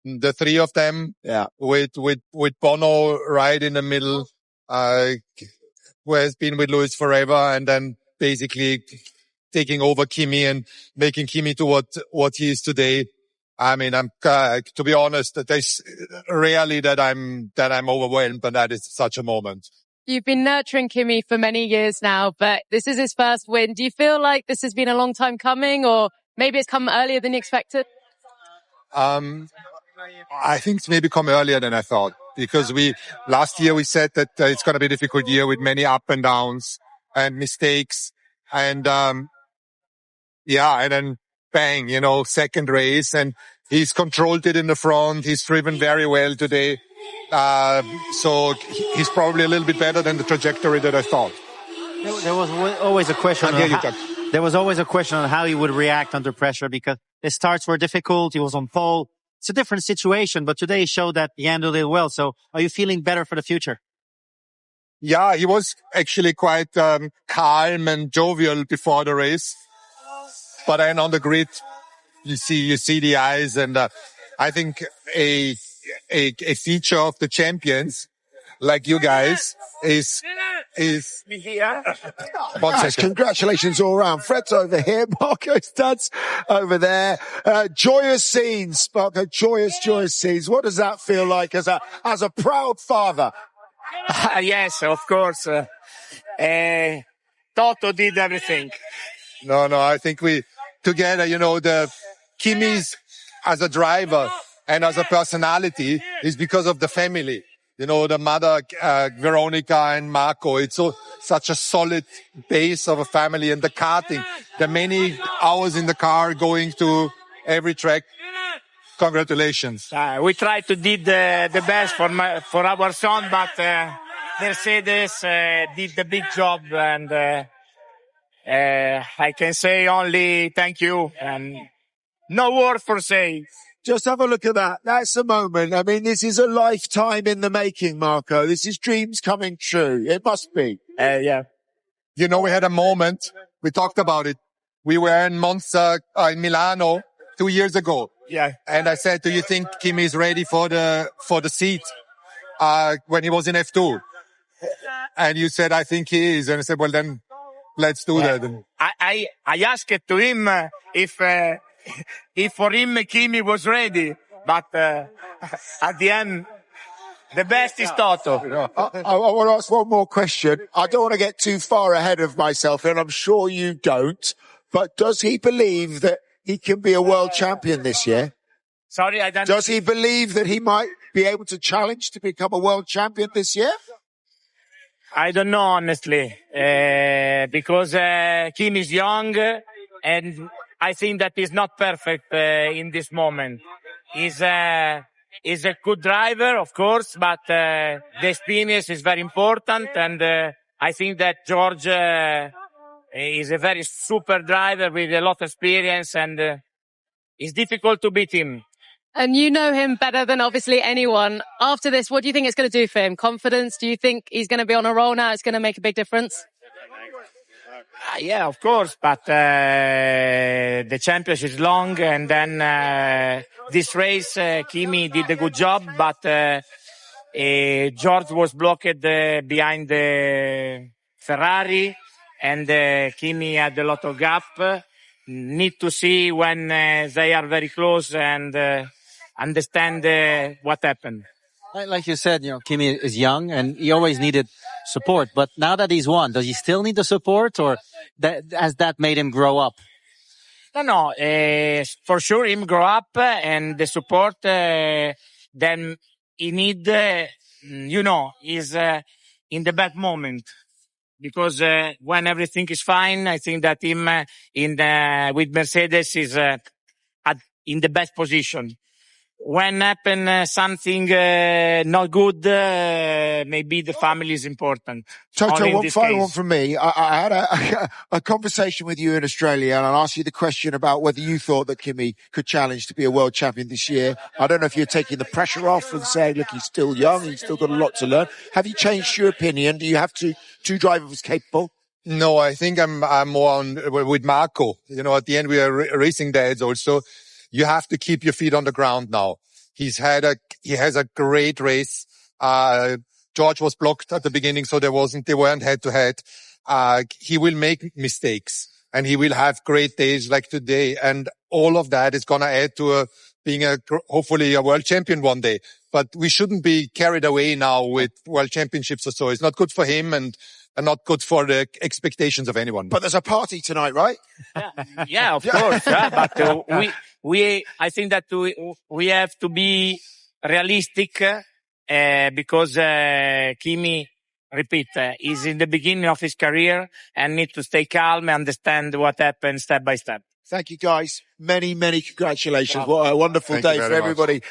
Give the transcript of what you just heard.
the three of them, with Bono right in the middle, who has been with Lewis forever, and then basically taking over Kimi and making Kimi to what he is today. I mean, I'm to be honest, there's rarely that I'm overwhelmed, but that is such a moment. You've been nurturing Kimi for many years now, but this is his first win. Do you feel like this has been a long time coming, or maybe it's come earlier than you expected? I think it's maybe come earlier than I thought, because last year we said that it's going to be a difficult year with many up and downs and mistakes, and and then bang, second race, and he's controlled it in the front. He's driven very well today. So he's probably a little bit better than the trajectory that I thought. There was always a question. There was always a question on how he would react under pressure, because his starts were difficult. He was on pole. It's a different situation, but today he showed that he handled it well. So are you feeling better for the future? Yeah, he was actually quite calm and jovial before the race. But then on the grid, you see the eyes, and I think a feature of the champions like you guys is congratulations all around. Fred's over here, Marco's dad's over there. Joyous scenes, Marco, joyous scenes. What does that feel like as a proud father? Yes, of course. Toto did everything. No, I think we together, the Kimi's as a driver and as a personality is because of the family. The mother, Veronica and Marco. It's such a solid base of a family, and the karting, the many hours in the car going to every track. Congratulations. We try to do the best for our son, but Mercedes did the big job, and I can say only thank you, and no word for say. Just have a look at that. That's a moment. I mean, this is a lifetime in the making, Marco. This is dreams coming true. It must be. Yeah. We had a moment. We talked about it. We were in Monza, in Milano 2 years ago. Yeah. And I said, do you think Kimi is ready for the seat? When he was in F2. And you said, I think he is. And I said, well, then let's do that. I asked to him if for him Kimi was ready, but at the end, the best is Toto. I want to ask one more question. I don't want to get too far ahead of myself, and I'm sure you don't, but does he believe that he can be a world champion this year? Sorry, I don't... Does he believe that he might be able to challenge to become a world champion this year? I don't know, honestly, because Kim is young, and I think that he's not perfect in this moment. He's a good driver, of course, but the experience is very important, and I think that George is a very super driver with a lot of experience, and it's difficult to beat him. And you know him better than obviously anyone. After this, what do you think it's going to do for him? Confidence? Do you think he's going to be on a roll now? It's going to make a big difference? Yeah, of course, but the championship is long, and then this race, Kimi did a good job, but George was blocked behind the Ferrari, and Kimi had a lot of gap. Need to see when they are very close and understand what happened. Like you said, Kimi is young and he always needed support. But now that he's won, does he still need the support, or has that made him grow up? No, for sure him grow up, and the support, then he need, is in the bad moment. Because when everything is fine, I think that him with Mercedes is in the best position. When happen something not good, maybe the family is important. Toto, one final one from me. I had a conversation with you in Australia, and I'll ask you the question about whether you thought that Kimi could challenge to be a world champion this year. I don't know if you're taking the pressure off and saying, look, he's still young, he's still got a lot to learn. Have you changed your opinion? Do you have two drivers capable? No, I think I'm more on with Marco. At the end we are racing dads also. You have to keep your feet on the ground now. he has a great race. George was blocked at the beginning, so they weren't head to head. He will make mistakes and he will have great days like today. And all of that is going to add to being hopefully a world champion one day. But we shouldn't be carried away now with world championships or so. It's not good for him and not good for the expectations of anyone. But there's a party tonight, right? Yeah, of course. Yeah, but I think that we have to be realistic because Kimi, repeat, is in the beginning of his career and need to stay calm and understand what happens step by step. Thank you, guys. Many, many congratulations. What a wonderful day for everybody.